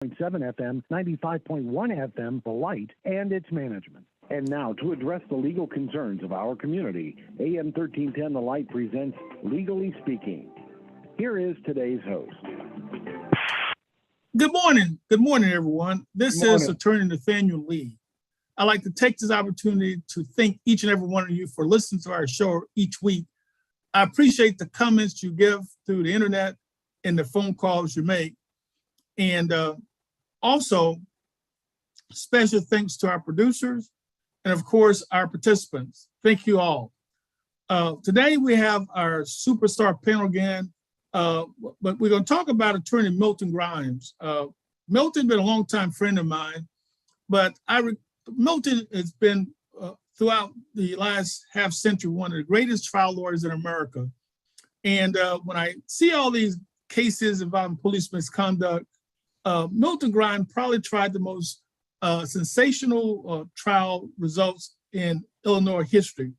FM, 95.1 FM, The Light, and its management. And now, to address the legal concerns of our community, AM 1310 The Light presents Legally Speaking. Here is today's host. Good morning. Good morning, everyone. This is Attorney Nathaniel Lee. I'd like to take this opportunity to thank each and every one of you for listening to our show each week. I appreciate the comments you give through the internet and the phone calls you make. And also, special thanks to our producers and, of course, our participants. Thank you all. Today, we have our superstar panel again, but we're going to talk about Attorney Milton Grimes. Milton has been a longtime friend of mine, but Milton has been, throughout the last half century, one of the greatest trial lawyers in America. And when I see all these cases involving police misconduct, Milton Grimes probably tried the most sensational trial results in Illinois history.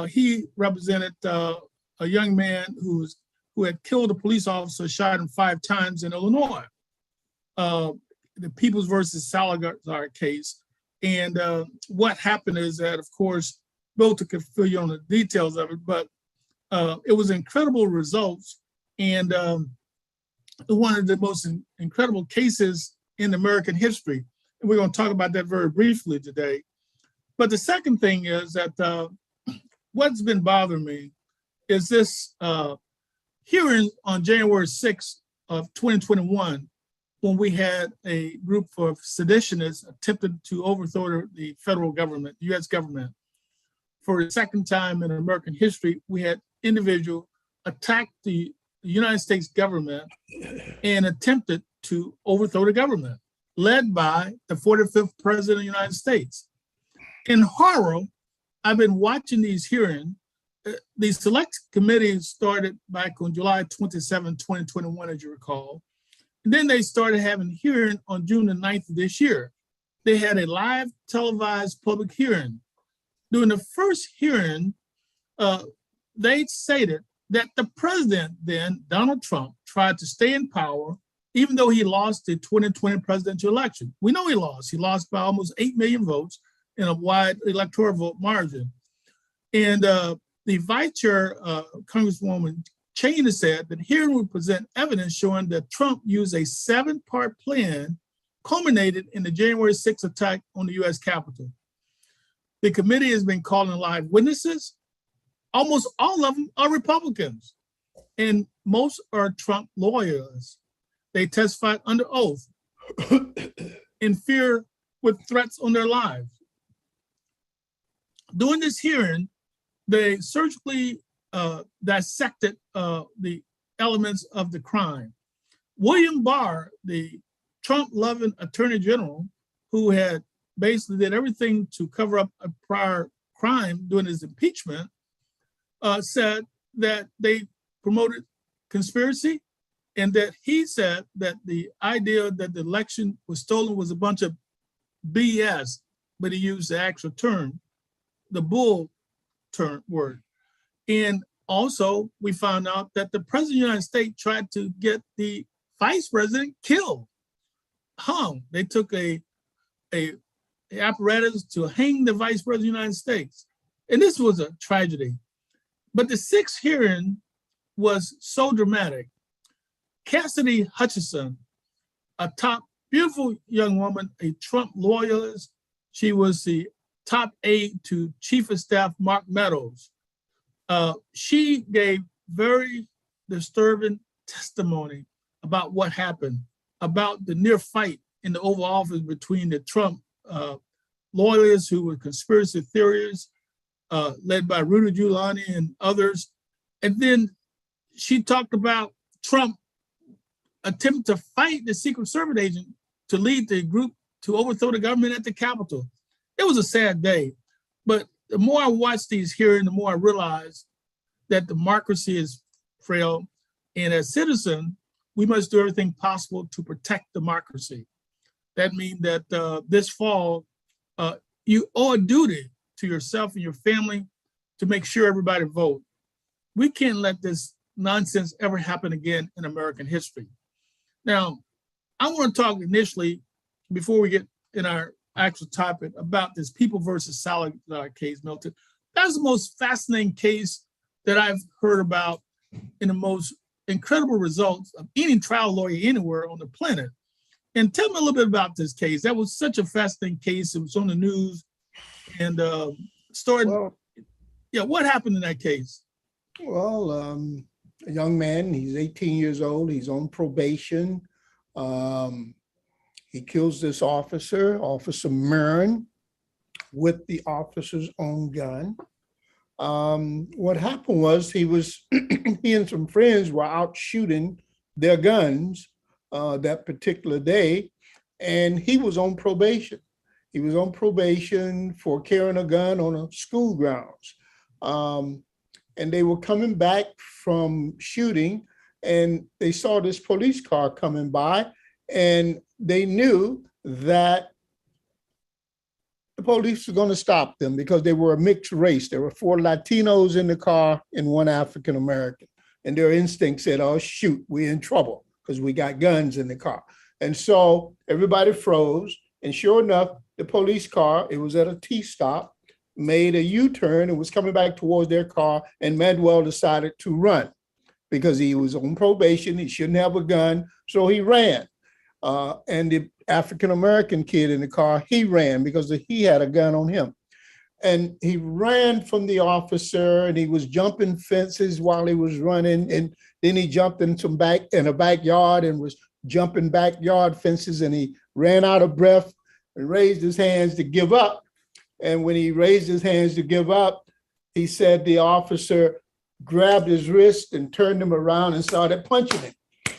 He represented a young man who had killed a police officer, shot him 5 times in Illinois, the Peoples versus Salazar case. And what happened is that, of course, Milton could fill you on the details of it, but it was incredible results. And one of the most incredible cases in American history. And we're going to talk about that very briefly today. But the second thing is that what's been bothering me is this hearing on January 6th of 2021, when we had a group of seditionists attempted to overthrow the federal government, the US government. For the second time in American history, we had individuals attack the United States government and attempted to overthrow the government, led by the 45th president of the United States. In horror, I've been watching these hearings. The select committee started back on July 27, 2021, as you recall. And then they started having a hearing on June the 9th of this year. They had a live televised public hearing. During the first hearing, they stated that the president then, Donald Trump, tried to stay in power, even though he lost the 2020 presidential election. We know he lost. He lost by almost 8 million votes in a wide electoral vote margin. And the vice chair, Congresswoman Cheney, said that hearing would present evidence showing that Trump used a 7-part plan culminated in the January 6th attack on the US Capitol. The committee has been calling live witnesses. Almost all of them are Republicans, and most are Trump lawyers. They testified under oath in fear with threats on their lives. During this hearing, they surgically dissected the elements of the crime. William Barr, the Trump-loving attorney general, who had basically did everything to cover up a prior crime during his impeachment, said that they promoted conspiracy, and that he said that the idea that the election was stolen was a bunch of BS, but he used the actual term, the bull term word. And also, we found out that the president of the United States tried to get the vice president killed, hung. They took a apparatus to hang the vice president of the United States. And this was a tragedy. But the 6th hearing was so dramatic. Cassidy Hutchinson, a top, beautiful young woman, a Trump loyalist. She was the top aide to Chief of Staff Mark Meadows. She gave very disturbing testimony about what happened, about the near fight in the Oval Office between the Trump loyalists who were conspiracy theorists, led by Rudy Giuliani and others. And then she talked about Trump attempting to fight the Secret Service agent to lead the group to overthrow the government at the Capitol. It was a sad day. But the more I watch these hearings, the more I realize that democracy is frail. And as citizens, we must do everything possible to protect democracy. That means that this fall, you owe a duty to yourself and your family to make sure everybody vote. We can't let this nonsense ever happen again in American history. Now, I want to talk initially, before we get in our actual topic, about this People versus Salazar case, Milton. That's the most fascinating case that I've heard about, in the most incredible results of any trial lawyer anywhere on the planet. And tell me a little bit about this case. That was such a fascinating case. It was on the news and started. Well, yeah, what happened in that case? Well, a young man, he's 18 years old. He's on probation. He kills this officer, Officer Murn, with the officer's own gun. What happened was he and some friends were out shooting their guns that particular day, and he was on probation. He was on probation for carrying a gun on a school grounds. And they were coming back from shooting, and they saw this police car coming by, and they knew that the police were going to stop them because they were a mixed race. There were 4 Latinos in the car and 1 African American. And their instinct said, oh, shoot, we're in trouble because we got guns in the car. And so everybody froze. And sure enough, the police car, it was at a T-stop, made a U-turn and was coming back towards their car. And Manuel decided to run because he was on probation. He shouldn't have a gun. So he ran. And the African-American kid in the car, he ran because he had a gun on him. And he ran from the officer, and he was jumping fences while he was running. And then he jumped in a backyard and was jumping backyard fences, and he ran out of breath and raised his hands to give up. And when he raised his hands to give up, he said the officer grabbed his wrist and turned him around and started punching him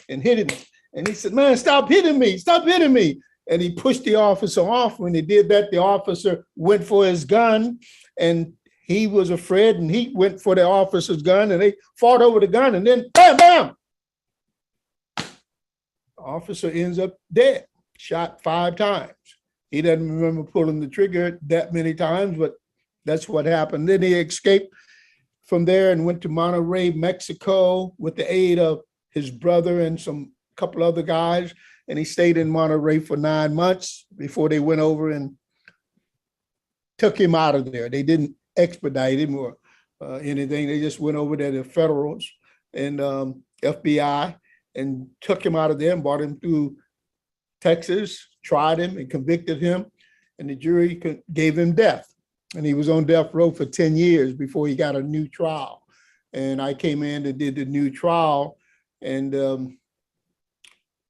and hitting him. And he said, man, stop hitting me, stop hitting me. And he pushed the officer off. When he did that, the officer went for his gun, and he was afraid, and he went for the officer's gun, and they fought over the gun, and then bam, bam. The officer ends up dead, shot 5 times. He doesn't remember pulling the trigger that many times, but that's what happened. Then he escaped from there and went to Monterrey, Mexico, with the aid of his brother and some couple other guys, and he stayed in Monterrey for 9 months before they went over and took him out of there. They didn't expedite him or anything. They just went over there to federals and FBI and took him out of there and brought him to Texas, tried him and convicted him, and the jury gave him death. And he was on death row for 10 years before he got a new trial. And I came in and did the new trial, and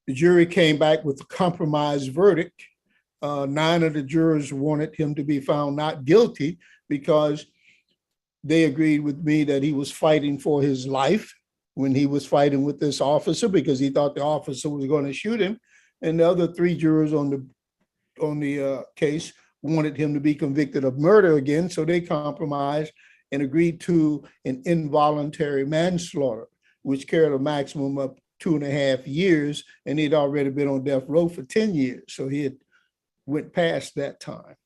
the jury came back with a compromise verdict. 9 of the jurors wanted him to be found not guilty because they agreed with me that he was fighting for his life when he was fighting with this officer because he thought the officer was going to shoot him. And the other 3 jurors on the case wanted him to be convicted of murder again. So they compromised and agreed to an involuntary manslaughter, which carried a maximum of 2.5 years, and he'd already been on death row for 10 years. So he had went past that time.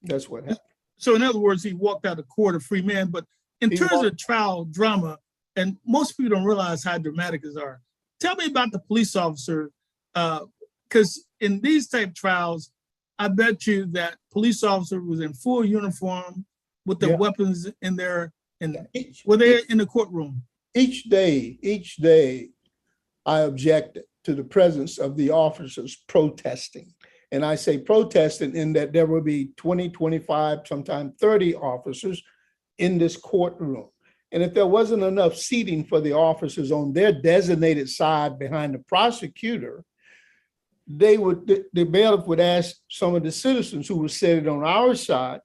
That's what happened. So in other words, he walked out of court a free man. But in terms of trial drama, and most people don't realize how dramatic these are. Tell me about the police officer, because in these type trials, I bet you that police officer was in full uniform with the weapons in there, and were they in the courtroom? Each day, I objected to the presence of the officers protesting. And I say protesting in that there will be 20, 25, sometimes 30 officers in this courtroom. And if there wasn't enough seating for the officers on their designated side behind the prosecutor, the bailiff would ask some of the citizens who were sitting on our side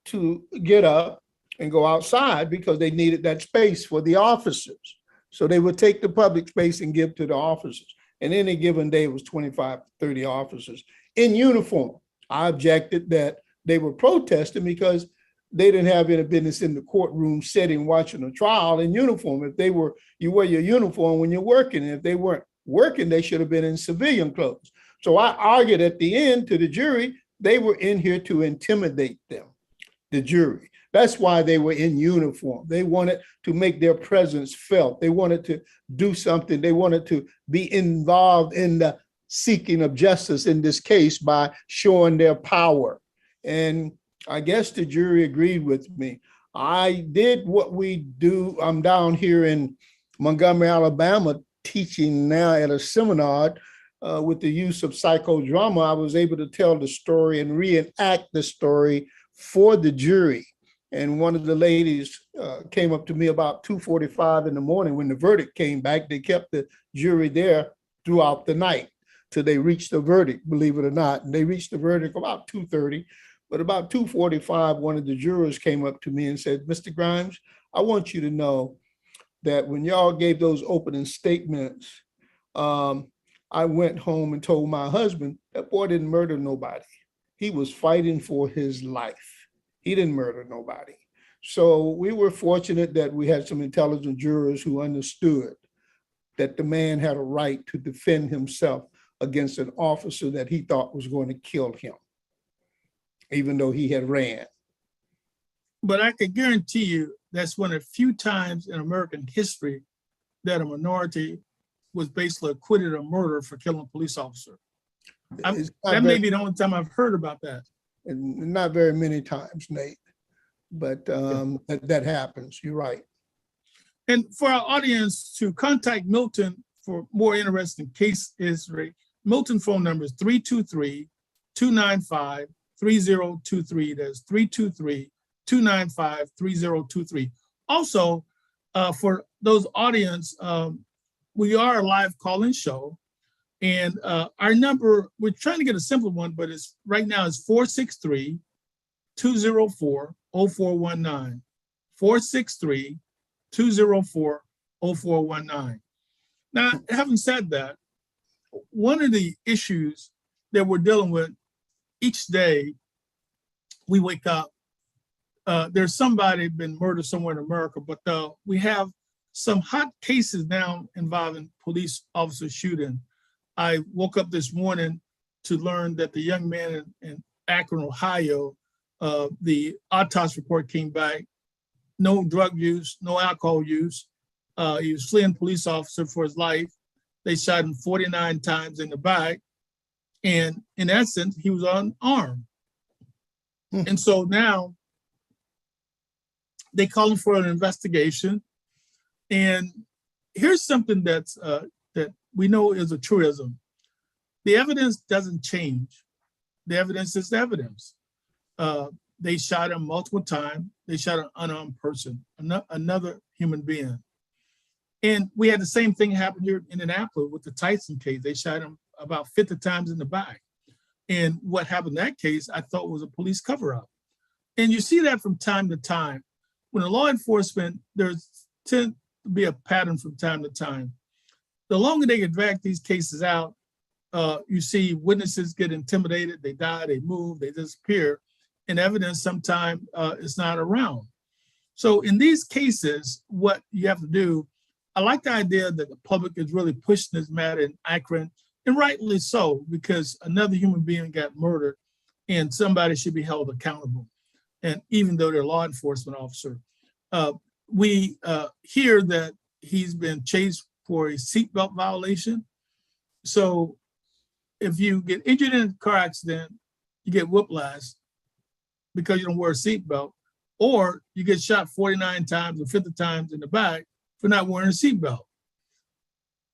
to get up and go outside because they needed that space for the officers. So they would take the public space and give to the officers. And any given day, it was 25, 30 officers in uniform. I objected that they were protesting because they didn't have any business in the courtroom setting watching a trial in uniform. If you wear your uniform when you're working. And if they weren't working, they should have been in civilian clothes. So I argued at the end to the jury, they were in here to intimidate them, the jury. That's why they were in uniform. They wanted to make their presence felt. They wanted to do something. They wanted to be involved in the seeking of justice in this case by showing their power. And I guess the jury agreed with me. I did what we do. I'm down here in Montgomery, Alabama, teaching now at a seminar with the use of psychodrama. I was able to tell the story and reenact the story for the jury. And one of the ladies came up to me about 2:45 in the morning when the verdict came back. They kept the jury there throughout the night till they reached the verdict, believe it or not. And they reached the verdict about 2:30. But about 2:45, one of the jurors came up to me and said, "Mr. Grimes, I want you to know that when y'all gave those opening statements, I went home and told my husband that boy didn't murder nobody. He was fighting for his life. He didn't murder nobody." So we were fortunate that we had some intelligent jurors who understood that the man had a right to defend himself against an officer that he thought was going to kill him, even though he had ran. But I can guarantee you that's one of the few times in American history that a minority was basically acquitted of murder for killing a police officer. That may be the only time I've heard about that. And not very many times, Nate, but that happens. You're right. And for our audience to contact Milton for more interesting case history, Milton phone number is 323-295-3023. That's 323-295-3023. Also, for those audience, we are a live call-in show. And our number, we're trying to get a simple one, but it's right now is 463-204-0419. 463-204-0419. Now, having said that, one of the issues that we're dealing with each day we wake up, there's somebody been murdered somewhere in America, but we have some hot cases now involving police officer shooting. I woke up this morning to learn that the young man in Akron, Ohio, the autopsy report came back, no drug use, no alcohol use. He was fleeing police officer for his life. They shot him 49 times in the back. And in essence, he was unarmed. And so now they call him for an investigation. And here's something that's that we know is a truism. The evidence doesn't change. The evidence is the evidence. They shot him multiple times. They shot an unarmed person, another human being. And we had the same thing happen here in Indianapolis with the Tyson case. They shot him about 50 times in the back. And what happened in that case, I thought was a police cover-up. And you see that from time to time. When the law enforcement, there's tend to be a pattern from time to time. The longer they can drag these cases out, you see witnesses get intimidated, they die, they move, they disappear, and evidence sometimes is not around. So in these cases, what you have to do, I like the idea that the public is really pushing this matter in Akron, and rightly so, because another human being got murdered and somebody should be held accountable. And even though they're a law enforcement officer, we hear that he's been chased for a seatbelt violation. So if you get injured in a car accident, you get whiplash because you don't wear a seatbelt, or you get shot 49 times or 50 times in the back for not wearing a seatbelt.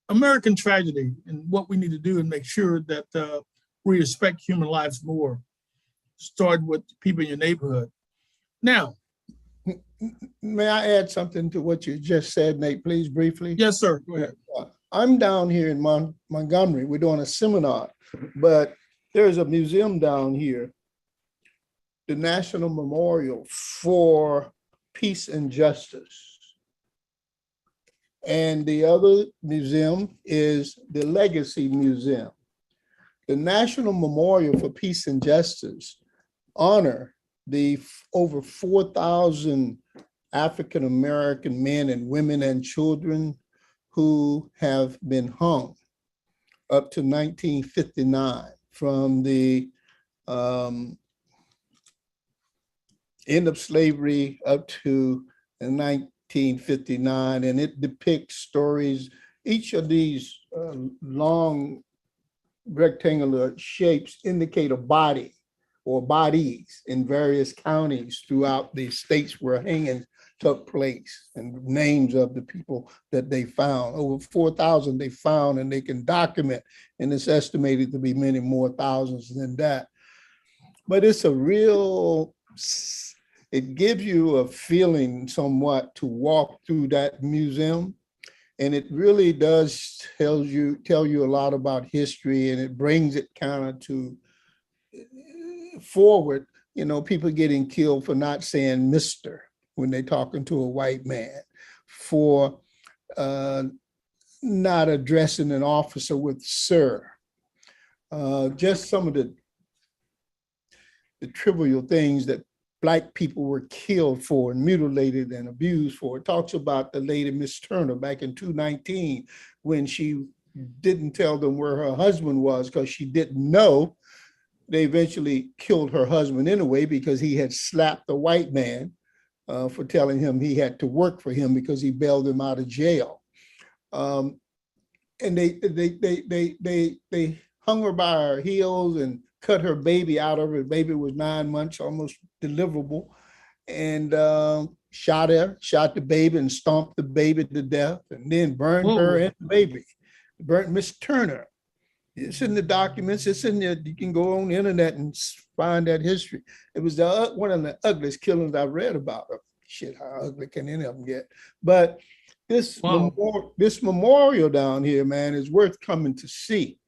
American tragedy, and what we need to do is make sure that we respect human lives more. Start with people in your neighborhood. Now, may I add something to what you just said, Nate, please, briefly? Yes, sir. Go ahead. I'm down here in Montgomery. We're doing a seminar, but there's a museum down here, the National Memorial for Peace and Justice. And the other museum is the Legacy Museum. The National Memorial for Peace and Justice honor the over 4,000 African-American men and women and children who have been hung up to 1959, from the end of slavery up to 1959, and it depicts stories. Each of these long rectangular shapes indicate a body or bodies in various counties throughout the states where hangings took place, and names of the people that they found. Over 4,000 they found, and they can document, and it's estimated to be many more thousands than that. But it's a real, it gives you a feeling somewhat to walk through that museum. And it really does tell you a lot about history, and it brings it kind of to forward, you know, people getting killed for not saying Mr. when they're talking to a white man, for not addressing an officer with sir. Just some of the trivial things that Black people were killed for and mutilated and abused for. It talks about the lady Miss Turner back in 219 when she didn't tell them where her husband was because she didn't know. They eventually killed her husband anyway because he had slapped a white man for telling him he had to work for him because he bailed him out of jail. And they hung her by her heels and cut her baby out of her. The baby was 9 months, almost deliverable, and shot the baby and stomped the baby to death, and then burned her and the baby. Burnt Miss Turner. It's in the documents. It's in there. You can go on the internet and find that history. It was one of the ugliest killings I've read about. Shit, how ugly can any of them get? But this memorial down here, man, is worth coming to see.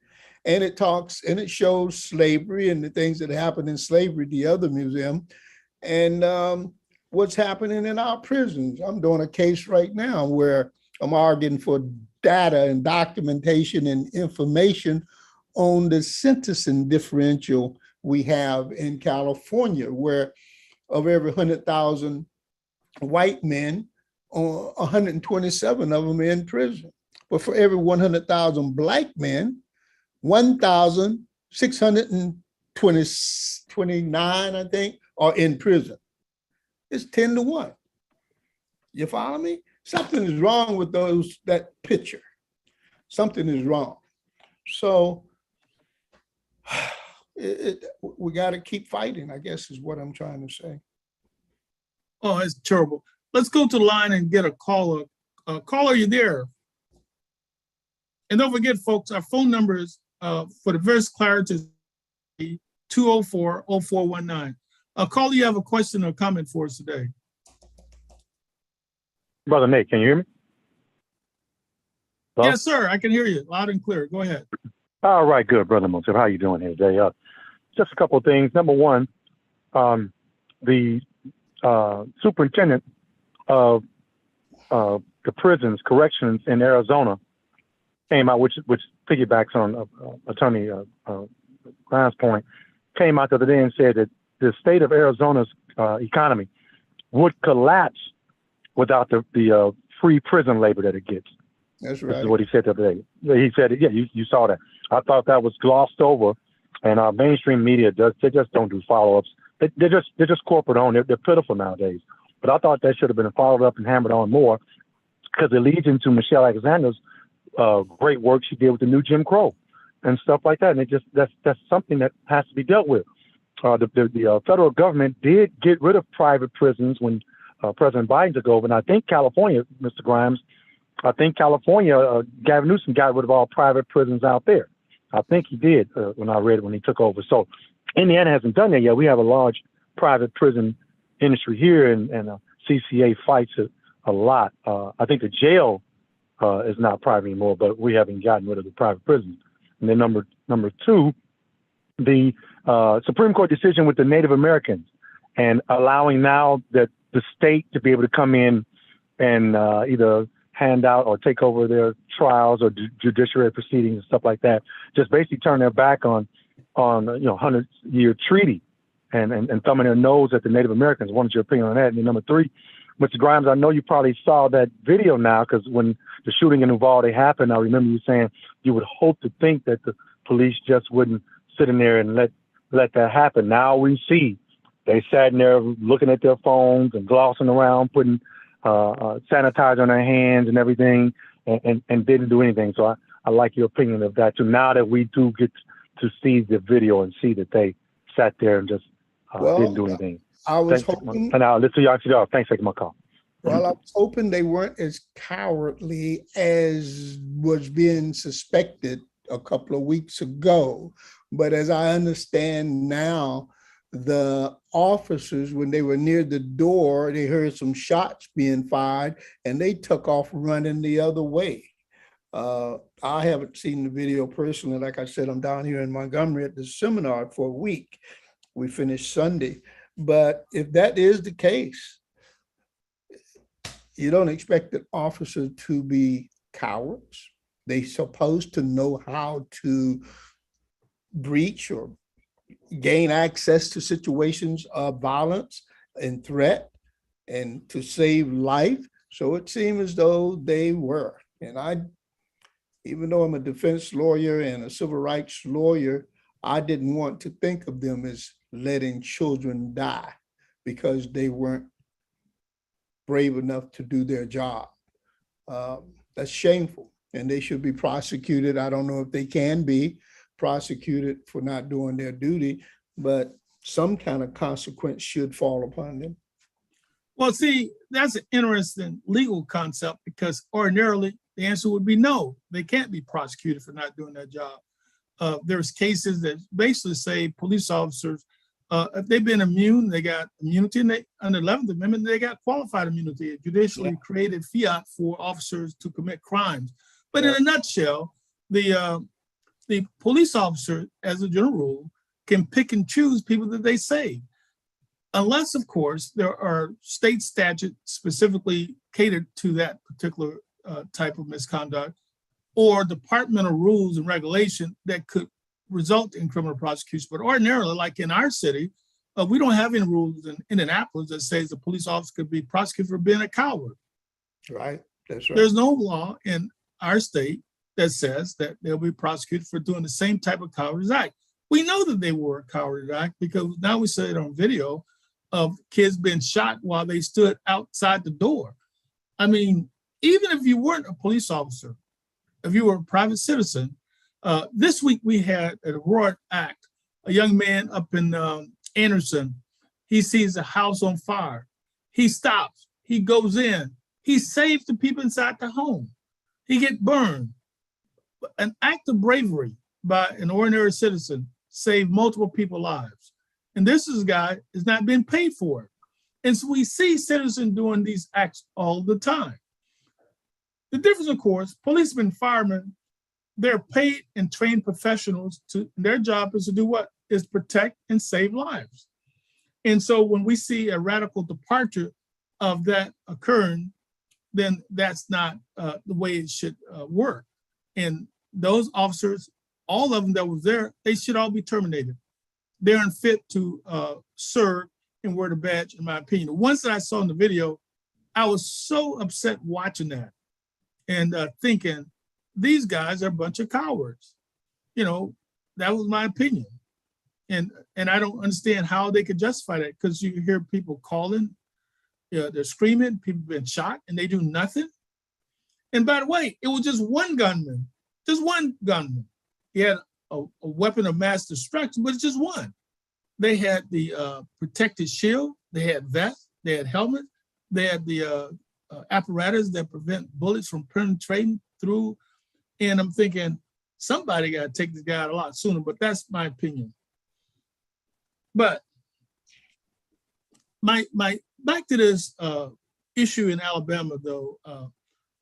And it talks and it shows slavery and the things that happened in slavery, the other museum, and what's happening in our prisons. I'm doing a case right now where I'm arguing for data and documentation and information on the sentencing differential we have in California, where of every 100,000 white men, 127 of them are in prison. But for every 100,000 Black men, 1,629, I think, are in prison. It's 10 to 1. You follow me? Something is wrong with that picture. Something is wrong. So we got to keep fighting, I guess, is what I'm trying to say. Oh, it's terrible. Let's go to the line and get a caller. Caller, you there? And don't forget, folks, our phone number is for the various clarity, 204-0419. Caller, you have a question or comment for us today? Brother Nate, can you hear me? Hello? Yes, sir. I can hear you loud and clear. Go ahead. All right, good, Brother Milton. How you doing here today? Just a couple of things. Number one, the superintendent of the prisons, corrections in Arizona came out, which piggybacks on Attorney Grimes' point, came out the other day and said that the state of Arizona's economy would collapse without the free prison labor that it gets. That's right. This is what he said the other day. He said, yeah, you saw that. I thought that was glossed over, and our mainstream media they just don't do follow-ups. They're just corporate owned. They're pitiful nowadays. But I thought that should have been followed up and hammered on more, because it leads into Michelle Alexander's great work she did with the new Jim Crow and stuff like that. And that's something that has to be dealt with. The federal government did get rid of private prisons when President Biden took over. And I think California, Mr. Grimes, Gavin Newsom got rid of all private prisons out there. I think he did when I read it when he took over. So Indiana hasn't done that yet. We have a large private prison industry here, and CCA fights it a lot. I think the jail is not private anymore, but we haven't gotten rid of the private prisons. And then number two, the Supreme Court decision with the Native Americans and allowing now that the state to be able to come in and either hand out or take over their trials or judiciary proceedings and stuff like that, just basically turn their back on 100-year treaty and thumbing their nose at the Native Americans. What is your opinion on that? And then number three, Mr. Grimes, I know you probably saw that video now, because when the shooting in Uvalde happened, I remember you saying you would hope to think that the police just wouldn't sit in there and let that happen. Now we see they sat in there looking at their phones and glossing around, putting sanitizer on their hands and everything, and didn't do anything. So I like your opinion of that too. Now that we do get to see the video and see that they sat there and just didn't do anything. I was Thanks, hoping. and I'll listen to y'all. Thanks for taking my call. Well, I was hoping they weren't as cowardly as was being suspected a couple of weeks ago. But as I understand now, the officers, when they were near the door, they heard some shots being fired and they took off running the other way. I haven't seen the video personally. Like I said, I'm down here in Montgomery at the seminar for a week. We finished Sunday. But if that is the case, you don't expect an officer to be cowards. They're supposed to know how to breach or gain access to situations of violence and threat and to save life. So it seemed as though they were. And even though I'm a defense lawyer and a civil rights lawyer, I didn't want to think of them as letting children die because they weren't brave enough to do their job. That's shameful, and they should be prosecuted. I don't know if they can be prosecuted for not doing their duty, but some kind of consequence should fall upon them. Well, see, that's an interesting legal concept because ordinarily the answer would be no, they can't be prosecuted for not doing their job. There's cases that basically say police officers, if they've been immune, they got immunity, and under the 11th Amendment, they got qualified immunity, a judicially created fiat for officers to commit crimes. But in a nutshell, the police officer, as a general rule, can pick and choose people that they save. Unless, of course, there are state statutes specifically catered to that particular type of misconduct, or departmental rules and regulation that could result in criminal prosecution. But ordinarily, like in our city, we don't have any rules in Indianapolis that says a police officer could be prosecuted for being a coward. Right, that's right. There's no law in our state that says that they'll be prosecuted for doing the same type of cowardice act. We know that they were a cowardice act because now we see it on video of kids being shot while they stood outside the door. I mean, even if you weren't a police officer, if you were a private citizen, this week we had a Roared Act, a young man up in Anderson. He sees a house on fire. He stops, he goes in, he saves the people inside the home. He gets burned. An act of bravery by an ordinary citizen saved multiple people's lives. And this is a guy is not being paid for it. And so we see citizens doing these acts all the time. The difference, of course, policemen, firemen, they're paid and trained professionals their job is to do what? Is protect and save lives. And so when we see a radical departure of that occurring, then that's not the way it should work. And those officers, all of them that was there, they should all be terminated. They're unfit to serve and wear the badge, in my opinion. The ones that I saw in the video, I was so upset watching that and thinking, these guys are a bunch of cowards. You know, that was my opinion. And I don't understand how they could justify that, because you hear people calling, they're screaming, people been shot, and they do nothing. And by the way, it was just one gunman. He had a weapon of mass destruction, but it's just one. They had the protective shield, they had vests, they had helmets, they had the apparatus that prevent bullets from penetrating through. And I'm thinking, somebody got to take this guy out a lot sooner, but that's my opinion. But my back to this issue in Alabama, though,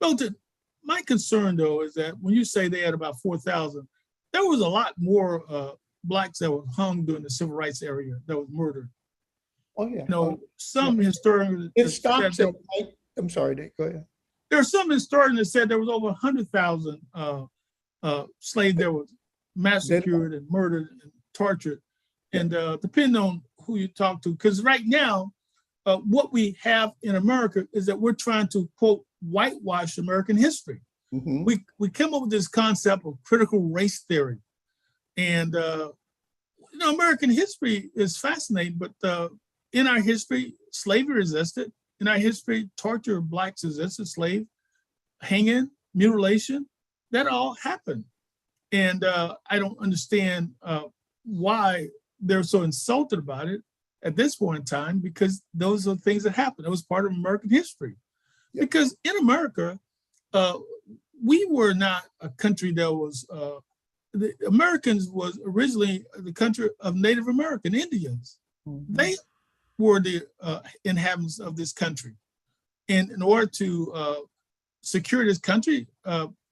Milton, my concern, though, is that when you say they had about 4,000, there was a lot more Blacks that were hung during the civil rights era that was murdered. Oh, yeah. You know, some historians. It stops at, I'm sorry, Dick, go ahead. There are some historians that said there was over 100,000 slaves that were massacred and murdered and tortured. And depending on who you talk to, because right now, what we have in America is that we're trying to, quote, whitewash American history. Mm-hmm. We came up with this concept of critical race theory. And, American history is fascinating, but in our history, slavery existed. In our history, torture of Blacks existed, slave, hanging, mutilation. that all happened. And I don't understand why they're so insulted about it at this point in time, because those are things that happened. It was part of American history. Yep. Because in America, we were not a country that was, the Americans was originally the country of Native American Indians. Mm-hmm. They were the inhabitants of this country. And in order to secure this country,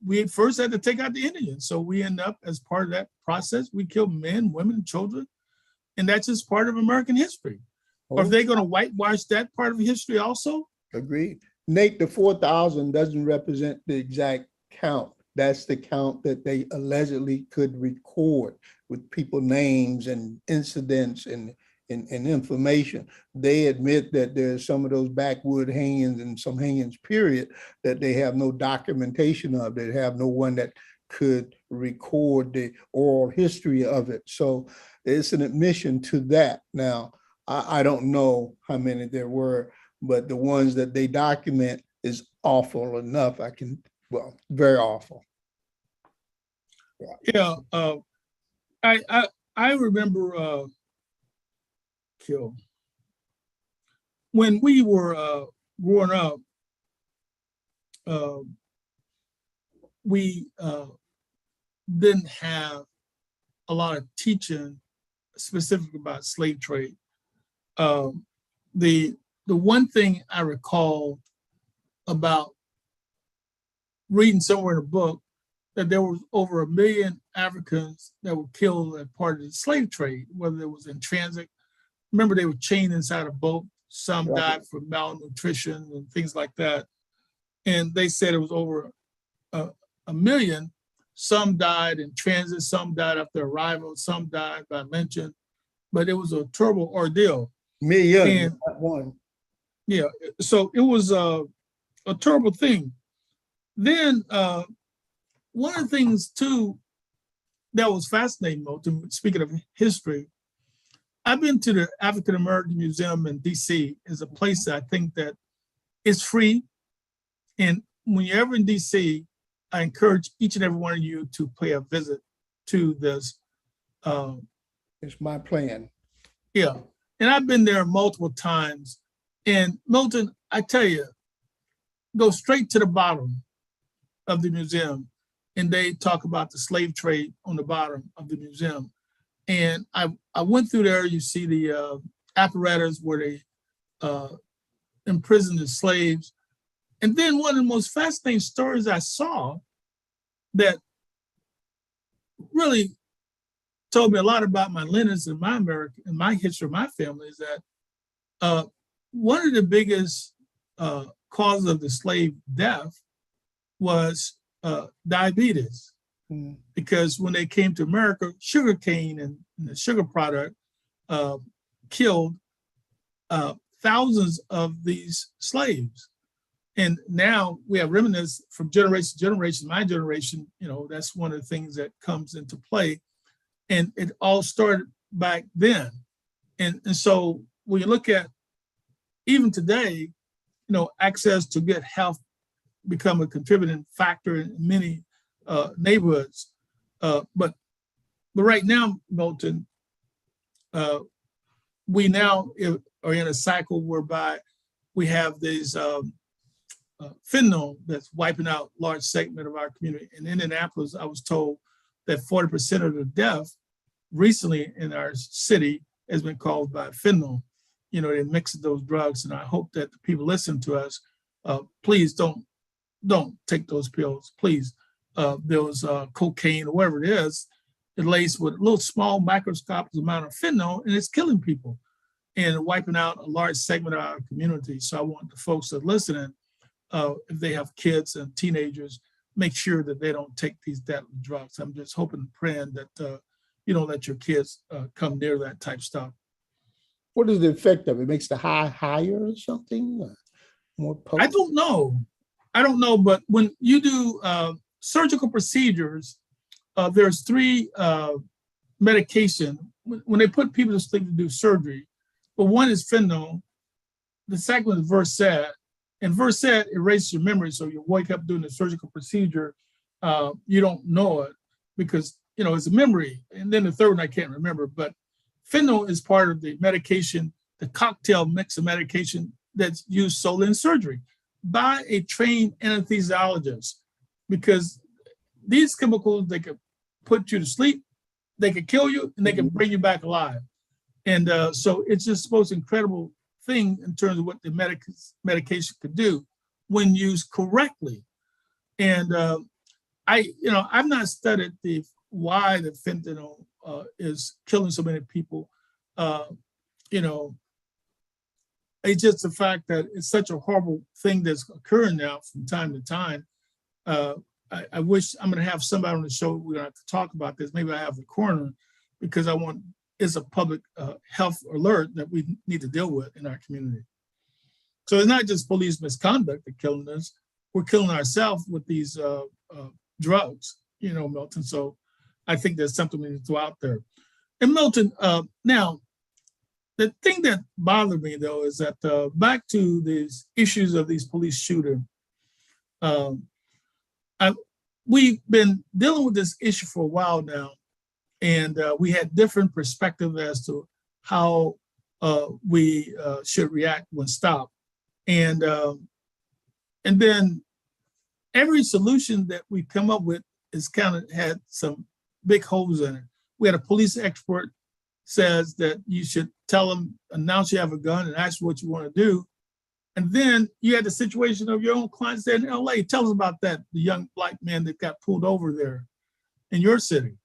we first had to take out the Indians. So we end up, as part of that process, we killed men, women, children. And that's just part of American history. Oh. Or if they're going to whitewash that part of history also? Agreed. Nate, the 4,000 doesn't represent the exact count. That's the count that they allegedly could record with people names and incidents and information. They admit that there's some of those backwood hangings and some hangings, period, that they have no documentation of. They have no one that could record the oral history of it. So it's an admission to that. Now, I don't know how many there were, but the ones that they document is awful enough. Very awful. Yeah, I remember when we were growing up, we didn't have a lot of teaching specific about slave trade. The one thing I recall about reading somewhere in a book, that there was over 1 million Africans that were killed as part of the slave trade, whether it was in transit. Remember, they were chained inside a boat. Some died from malnutrition and things like that. And they said it was over 1 million. Some died in transit, some died after arrival, some died by lynching. But it was a terrible ordeal. Million, not one. Yeah, so it was a terrible thing. Then one of the things too that was fascinating, Milton, speaking of history, I've been to the African American Museum in DC. Is a place that I think that is free. And when you're ever in DC, I encourage each and every one of you to pay a visit to this. It's my plan. Yeah, and I've been there multiple times. And Milton, I tell you, go straight to the bottom of the museum, and they talk about the slave trade on the bottom of the museum. And I went through there. You see the apparatus where they imprisoned the slaves. And then one of the most fascinating stories I saw that really told me a lot about my lineage and my America and my history of my family is that one of the biggest causes of the slave death was diabetes. Mm. Because when they came to America, sugarcane and the sugar product killed thousands of these slaves. And now we have remnants from generation to generation. My generation, that's one of the things that comes into play. And it all started back then. And so when you look at even today, access to good health become a contributing factor in many neighborhoods. But right now, Milton, we now are in a cycle whereby we have these fentanyl that's wiping out large segment of our community. In Indianapolis, I was told that 40% of the death recently in our city has been caused by fentanyl. They mix those drugs, and I hope that the people listening to us, please don't take those pills, please. Those cocaine or whatever it is, it laced with a little small microscopic amount of fentanyl, and it's killing people and wiping out a large segment of our community. So I want the folks that are listening, if they have kids and teenagers, make sure that they don't take these deadly drugs. I'm just hoping and praying that you don't let your kids come near that type stuff. What is the effect of it? It makes the high higher or something? More potent? I don't know, but when you do surgical procedures, there's 3 medication when they put people to sleep to do surgery. But one is fentanyl, the second one is Versed, and Versed erases your memory, so you wake up doing the surgical procedure, you don't know it because, it's a memory. And then the third one I can't remember, but fentanyl is part of the medication, the cocktail mix of medication that's used solely in surgery by a trained anesthesiologist, because these chemicals, they can put you to sleep, they can kill you, and they can bring you back alive. And so it's just the most incredible thing in terms of what the medication could do when used correctly. And I've not studied why the fentanyl is killing so many people. It's just the fact that it's such a horrible thing that's occurring now from time to time. I wish I'm going to have somebody on the show. We're going to have to talk about this. Maybe I have the coroner, because it's a public health alert that we need to deal with in our community. So it's not just police misconduct that's killing us. We're killing ourselves with these drugs, Milton. So I think there's something we need to throw out there. And Milton, now, the thing that bothered me, though, is that back to these issues of these police shooters, we've been dealing with this issue for a while now, and we had different perspectives as to how we should react when stopped. And then every solution that we come up with has kind of had some big holes in it. We had a police expert says that you should tell them, announce you have a gun and ask what you want to do. And then you had the situation of your own clients there in LA. Tell us about that, the young black man that got pulled over there in your city.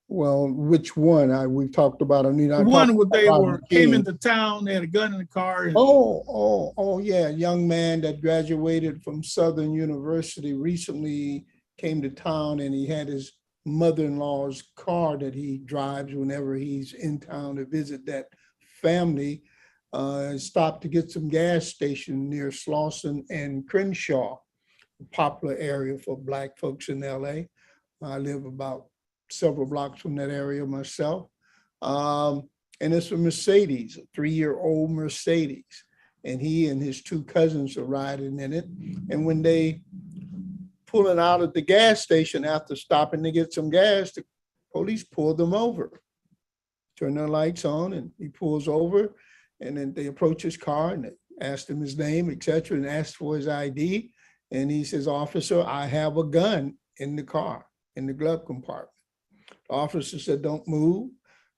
Well, which one? We've talked about. The one where they came into town, they had a gun in the car. And, yeah. A young man that graduated from Southern University recently came to town, and he had his mother-in-law's car that he drives whenever he's in town to visit that family. Stopped to get some gas station near Slauson and Crenshaw, a popular area for Black folks in LA. I live about several blocks from that area myself. And it's a Mercedes, a 3-year-old Mercedes. And he and his 2 cousins are riding in it. And when they pulling out at the gas station after stopping to get some gas, the police pulled them over, turn their lights on, and he pulls over. And then they approach his car and they asked him his name, et cetera, and asked for his ID. And he says, "Officer, I have a gun in the car, in the glove compartment." The officer said, "Don't move."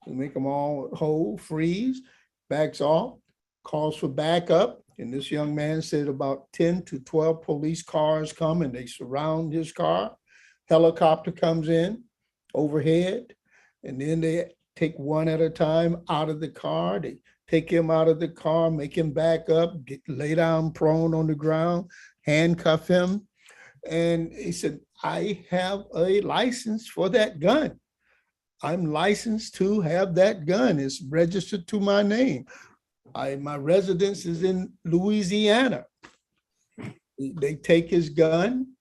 They make them all hold, freeze, backs off, calls for backup. And this young man said about 10 to 12 police cars come and they surround his car. Helicopter comes in overhead, and then they take one at a time out of the car. They take him out of the car, make him back up, lay down prone on the ground, handcuff him. And he said, "I have a license for that gun. I'm licensed to have that gun. It's registered to my name. My residence is in Louisiana." They take his gun,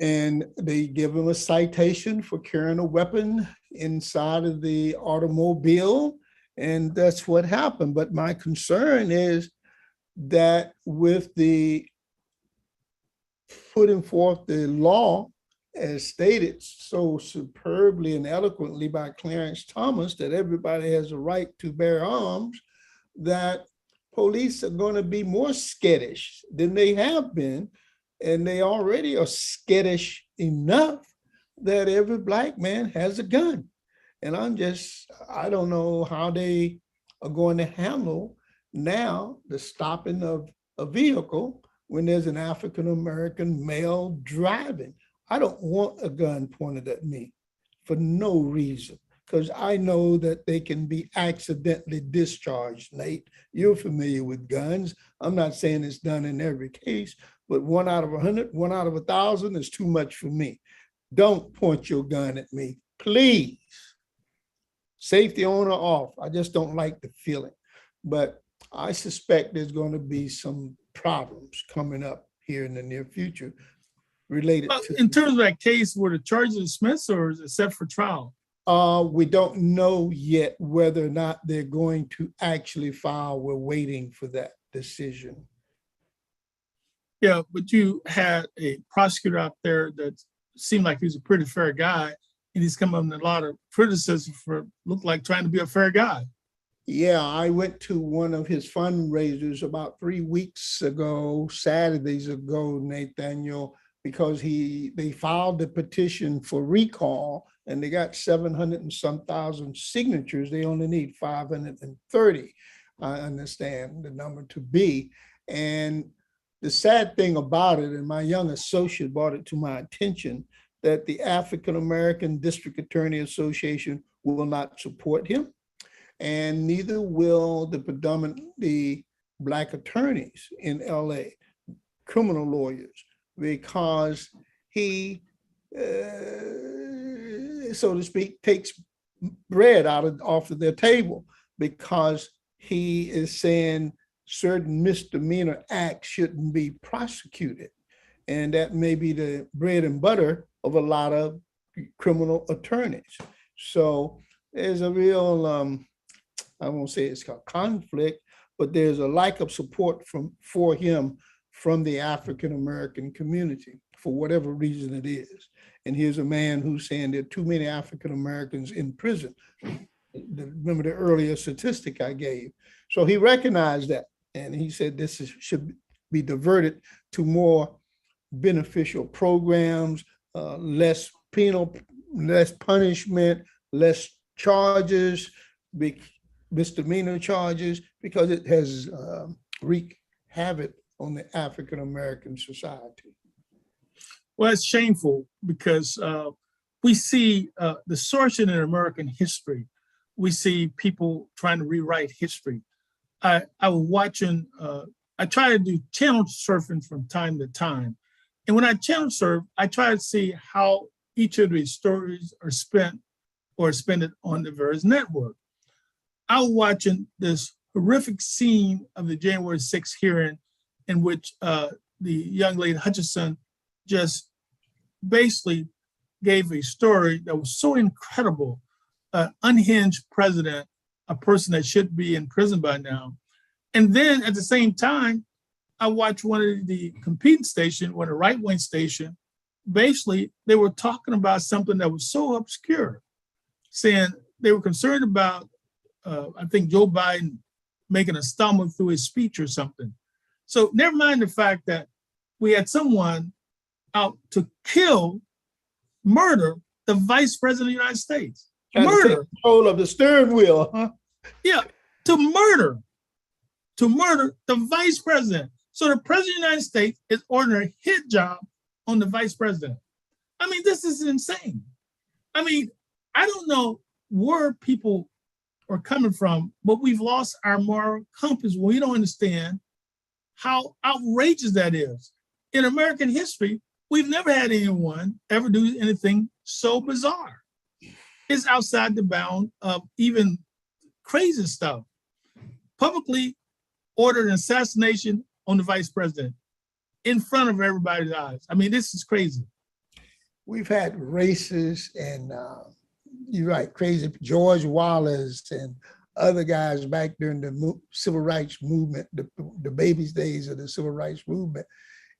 and they give him a citation for carrying a weapon inside of the automobile. And that's what happened. But my concern is that with the putting forth the law as stated so superbly and eloquently by Clarence Thomas, that everybody has a right to bear arms, that police are going to be more skittish than they have been. And they already are skittish enough that every Black man has a gun. And I don't know how they are going to handle now the stopping of a vehicle when there's an African-American male driving. I don't want a gun pointed at me for no reason, because I know that they can be accidentally discharged. Nate, you're familiar with guns. I'm not saying it's done in every case, but 1 out of 100, 1 out of 1,000 is too much for me. Don't point your gun at me, please. Safety on or off. I just don't like the feeling. But I suspect there's going to be some problems coming up here in the near future related to. In terms of that case, were the charges dismissed or is it set for trial? We don't know yet whether or not they're going to actually file. We're waiting for that decision. Yeah, but you had a prosecutor out there that seemed like he was a pretty fair guy, and he's come under a lot of criticism for look like trying to be a fair guy. Yeah, I went to one of his fundraisers about 3 weeks ago, Saturdays ago, Nathaniel, because they filed the petition for recall and they got 700 and some thousand signatures. They only need 530, I understand the number to be. And the sad thing about it, and my young associate brought it to my attention, that the African American District Attorney Association will not support him. And neither will the predominantly Black attorneys in LA, criminal lawyers, because he, so to speak, takes bread off of their table, because he is saying certain misdemeanor acts shouldn't be prosecuted. And that may be the bread and butter of a lot of criminal attorneys. So there's a real, I won't say it's called conflict, but there's a lack of support for him from the African American community, for whatever reason it is. And here's a man who's saying there are too many African Americans in prison. Remember the earlier statistic I gave. So he recognized that, and he said this should be diverted to more beneficial programs, less punishment, less charges, misdemeanor charges, because it has wreaked havoc on the African American society. Well, it's shameful because we see the distortion in American history. We see people trying to rewrite history. I was watching, I try to do channel surfing from time to time. And when I channel surf, I try to see how each of these stories are spent or expended on the various networks. I was watching this horrific scene of the January 6th hearing in which the young lady Hutchinson just basically gave a story that was so incredible, unhinged president, a person that should be in prison by now. And then at the same time, I watched one of the competing station, one of the right-wing station, basically they were talking about something that was so obscure, saying they were concerned about, I think Joe Biden making a stumble through his speech or something. So never mind the fact that we had someone out to murder the vice president of the United States. Murder. Control of the steering wheel, huh? Yeah, to murder the vice president. So the president of the United States is ordering a hit job on the vice president. I mean, this is insane. I mean, I don't know where people are coming from, but we've lost our moral compass when we don't understand how outrageous that is. In American history, we've never had anyone ever do anything so bizarre. It's outside the bound of even crazy stuff. Publicly ordered an assassination on the vice president in front of everybody's eyes. I mean, this is crazy. We've had races and you're right, crazy George Wallace and other guys back during the civil rights movement, the baby's days of the civil rights movement.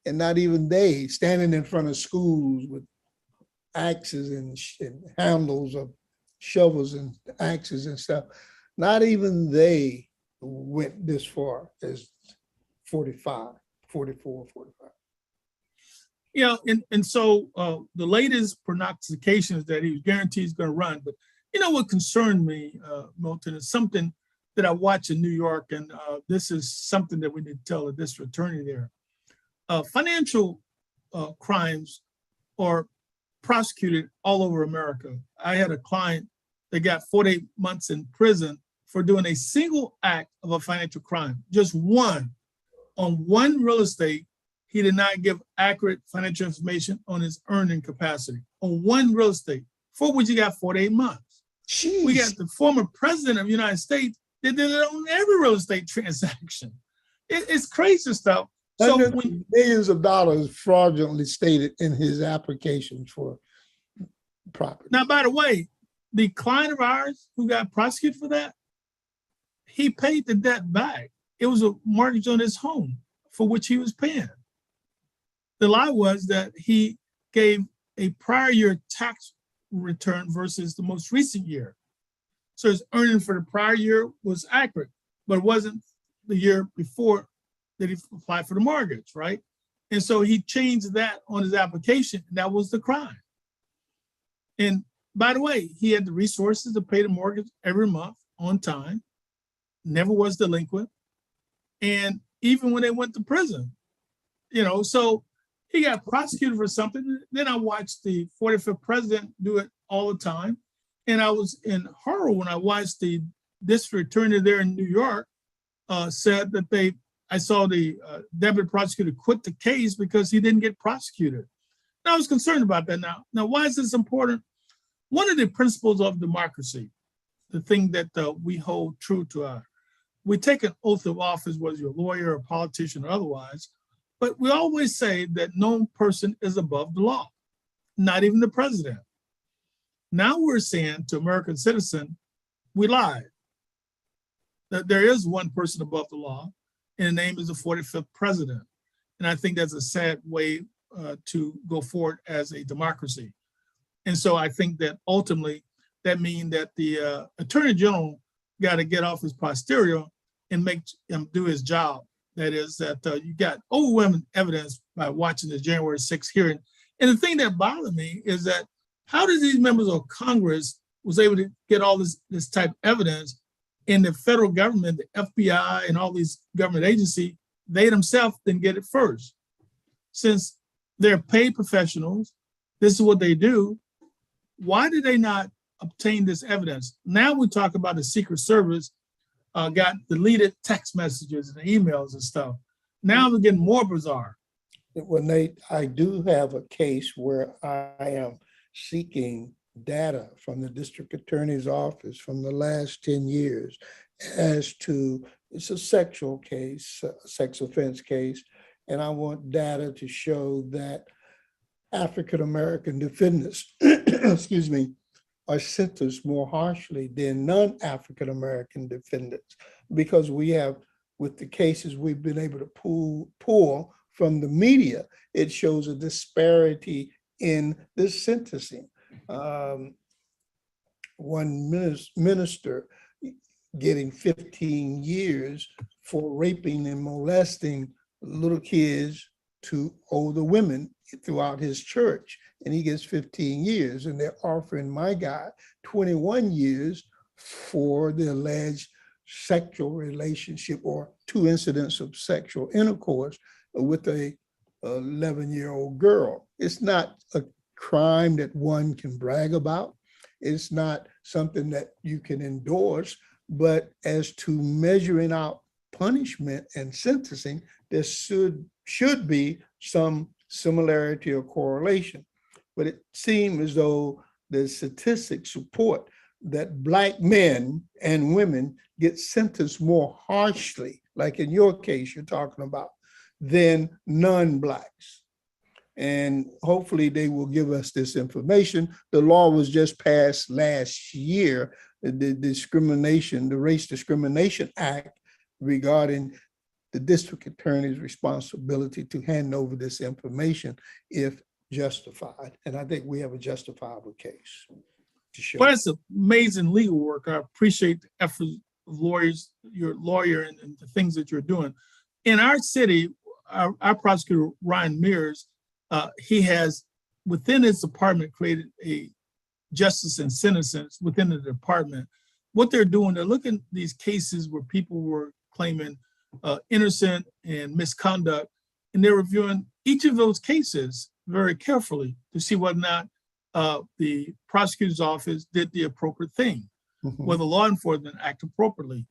And not even they standing in front of schools with axes and handles of shovels and axes and stuff. Not even they went this far as 44, 45. Yeah, and so the latest prognostication is that he was guaranteed he's going to run. But you know what concerned me, Milton, is something that I watch in New York, and this is something that we need to tell the district attorney there. Financial crimes are prosecuted all over America. I had a client that got 48 months in prison for doing a single act of a financial crime, just one, on one real estate. He did not give accurate financial information on his earning capacity on one real estate, for which he got 48 months. Jeez. We got the former president of the United States that did it on every real estate transaction. It's crazy stuff. So millions of dollars fraudulently stated in his applications for property. Now, by the way, the client of ours who got prosecuted for that, he paid the debt back. It was a mortgage on his home for which he was paying. The lie was that he gave a prior year tax return versus the most recent year. So his earning for the prior year was accurate, but it wasn't the year before that he applied for the mortgage, right? And so he changed that on his application, and that was the crime. And by the way, he had the resources to pay the mortgage every month on time, never was delinquent. And even when they went to prison, so he got prosecuted for something. Then I watched the 45th president do it all the time. And I was in horror when I watched the district attorney there in New York said that I saw the deputy prosecutor quit the case because he didn't get prosecuted. And I was concerned about that now. Now, why is this important? One of the principles of democracy, the thing that we hold true to we take an oath of office, whether you're a lawyer, a politician, or otherwise, but we always say that no person is above the law, not even the president. Now we're saying to American citizens, we lied. That there is one person above the law, and the name is the 45th president. And I think that's a sad way to go forward as a democracy. And so I think that ultimately that means that the attorney general got to get off his posterior and make him do his job. That is that you got overwhelming evidence by watching the January 6th hearing. And the thing that bothered me is that how did these members of Congress was able to get all this type of evidence, and the federal government, the FBI and all these government agencies, they themselves didn't get it first. Since they're paid professionals, this is what they do. Why did they not obtain this evidence? Now we talk about the Secret Service got deleted text messages and emails and stuff. Now we're getting more bizarre. Well, Nate, I do have a case where I am seeking data from the district attorney's office from the last 10 years as to, it's a sexual case, a sex offense case, and I want data to show that African-American defendants, excuse me, are sentenced more harshly than non-African-American defendants, because we have, with the cases we've been able to pull from the media, it shows a disparity in the sentencing. One minister getting 15 years for raping and molesting little kids to older women throughout his church, and he gets 15 years, and they're offering my guy 21 years for the alleged sexual relationship or 2 incidents of sexual intercourse with a 11-year-old girl. It's not a crime that one can brag about. It's not something that you can endorse, but as to measuring out punishment and sentencing, there should be some similarity or correlation. But it seems as though the statistics support that Black men and women get sentenced more harshly, like in your case you're talking about, than non-Blacks. And hopefully they will give us this information. The law was just passed last year, the Race Discrimination Act, regarding the district attorney's responsibility to hand over this information if justified. And I think we have a justifiable case to show. Well, that's amazing legal work. I appreciate the effort of lawyers, your lawyer, and the things that you're doing. In our city, our prosecutor, Ryan Mears, he has, within his department, created a justice and sentences within the department. What they're doing, they're looking at these cases where people were claiming innocent and misconduct, and they're reviewing each of those cases very carefully to see whether or not the prosecutor's office did the appropriate thing, whether law enforcement acted appropriately.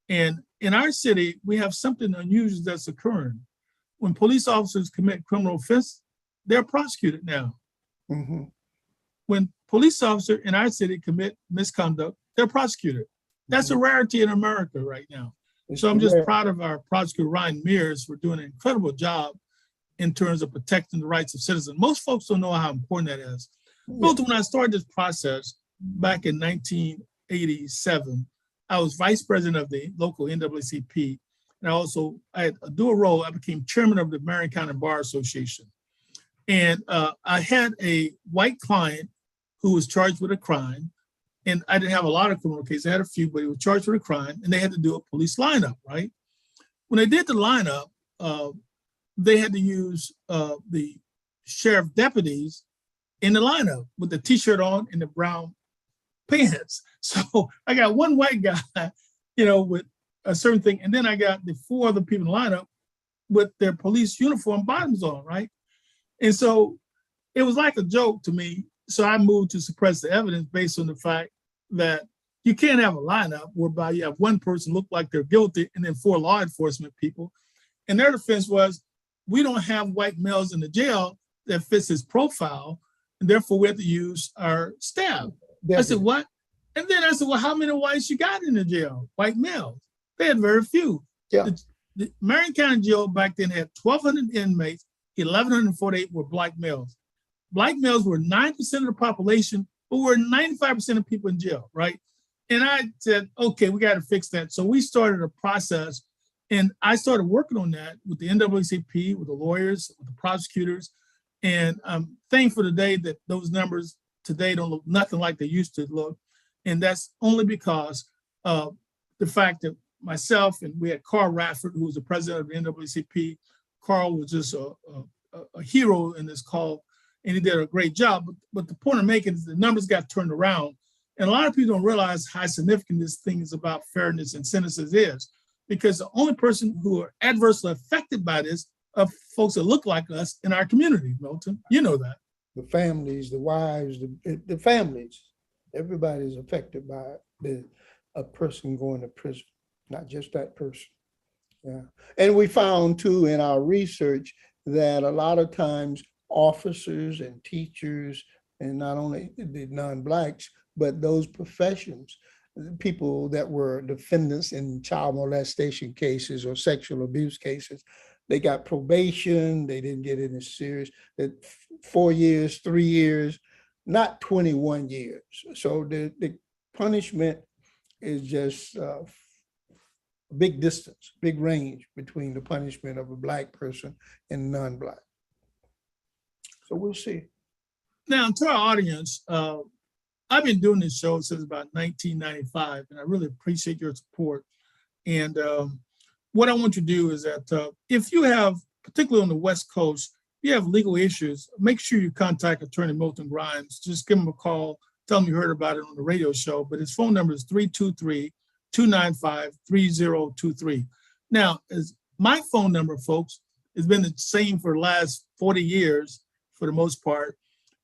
And in our city, we have something unusual that's occurring. When police officers commit criminal offense, they're prosecuted now. When police officers in our city commit misconduct, they're prosecuted. That's a rarity in America right now. So I'm just proud of our prosecutor, Ryan Mears, for doing an incredible job in terms of protecting the rights of citizens. Most folks don't know how important that is. Milton, when I started this process back in 1987, I was vice president of the local NAACP. And I had a dual role. I became chairman of the Marion County Bar Association. And I had a white client who was charged with a crime. And I didn't have a lot of criminal cases. I had a few, but he was charged with a crime, and they had to do a police lineup, right? When they did the lineup, they had to use the sheriff deputies in the lineup with the t-shirt on and the brown pants. So I got one white guy, with a certain thing. And then I got the four other people in the lineup with their police uniform bottoms on, right? And so it was like a joke to me. So I moved to suppress the evidence based on the fact that you can't have a lineup whereby you have one person look like they're guilty and then four law enforcement people. And their defense was, we don't have white males in the jail that fits his profile, and therefore we have to use our staff. I said, what? And then I said, well, how many whites you got in the jail? White males. They had very few. Yeah. The Marion County Jail back then had 1,200 inmates, 1,148 were black males. Black males were 9% of the population, but were 95% of people in jail, right? And I said, okay, we got to fix that. So we started a process, and I started working on that with the NAACP, with the lawyers, with the prosecutors. And I'm thankful today that those numbers today don't look nothing like they used to look. And that's only because of the fact that myself and we had Carl Radford, who was the president of the NAACP. Carl was just a hero in this call, and he did a great job. But the point I'm making is the numbers got turned around. And a lot of people don't realize how significant this thing is about fairness and sentences is, because the only person who are adversely affected by this are folks that look like us in our community, Milton. You know that. The families, the wives, the families, everybody's affected by a person going to prison, not just that person. Yeah. And we found too in our research that a lot of times officers and teachers, and not only the non-blacks, but those professions, people that were defendants in child molestation cases or sexual abuse cases, they got probation, they didn't get any serious, 4 years, 3 years, not 21 years. So the punishment is just a big distance, big range between the punishment of a black person and non-black. So we'll see. Now, to our audience, I've been doing this show since about 1995, and I really appreciate your support. And what I want you to do is that if you have, particularly on the West Coast, if you have legal issues, make sure you contact Attorney Milton Grimes. Just give him a call, tell him you heard about it on the radio show, but his phone number is 323-295-3023. Now, as my phone number, folks, has been the same for the last 40 years, for the most part.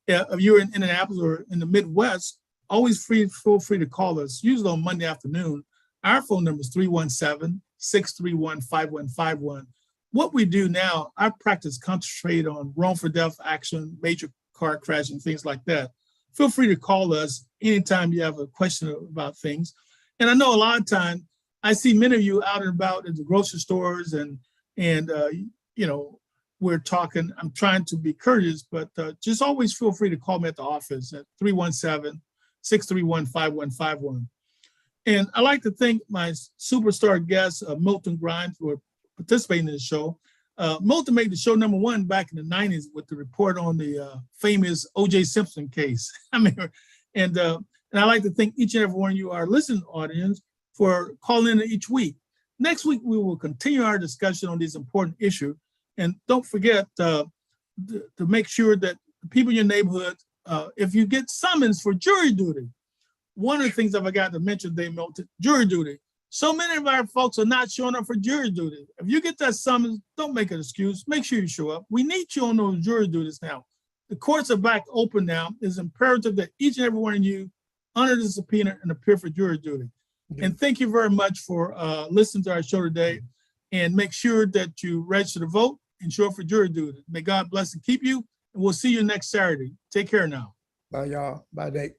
If you're in Indianapolis or in the Midwest, always feel free to call us, usually on Monday afternoon. Our phone number is 317-631-5151. What we do now, our practice concentrate on wrongful death action, major car crash, and things like that. Feel free to call us anytime you have a question about things. And I know a lot of time, I see many of you out and about in the grocery stores and we're talking. I'm trying to be courteous, but just always feel free to call me at the office at 317-631-5151. And I'd like to thank my superstar guest, Milton Grimes, for participating in the show. Milton made the show #1 back in the 90s with the report on the famous O.J. Simpson case. And I'd like to thank each and every one of you, our listening audience, for calling in each week. Next week, we will continue our discussion on these important issues. And don't forget to make sure that the people in your neighborhood, if you get summons for jury duty, one of the things I forgot to mention today, Milton, jury duty. So many of our folks are not showing up for jury duty. If you get that summons, don't make an excuse. Make sure you show up. We need you on those jury duties now. The courts are back open now. It's imperative that each and every one of you honor the subpoena and appear for jury duty. Yeah. And thank you very much for listening to our show today. And make sure that you register to vote and show up for jury duty. May God bless and keep you. And we'll see you next Saturday. Take care now. Bye, y'all. Bye, Dave.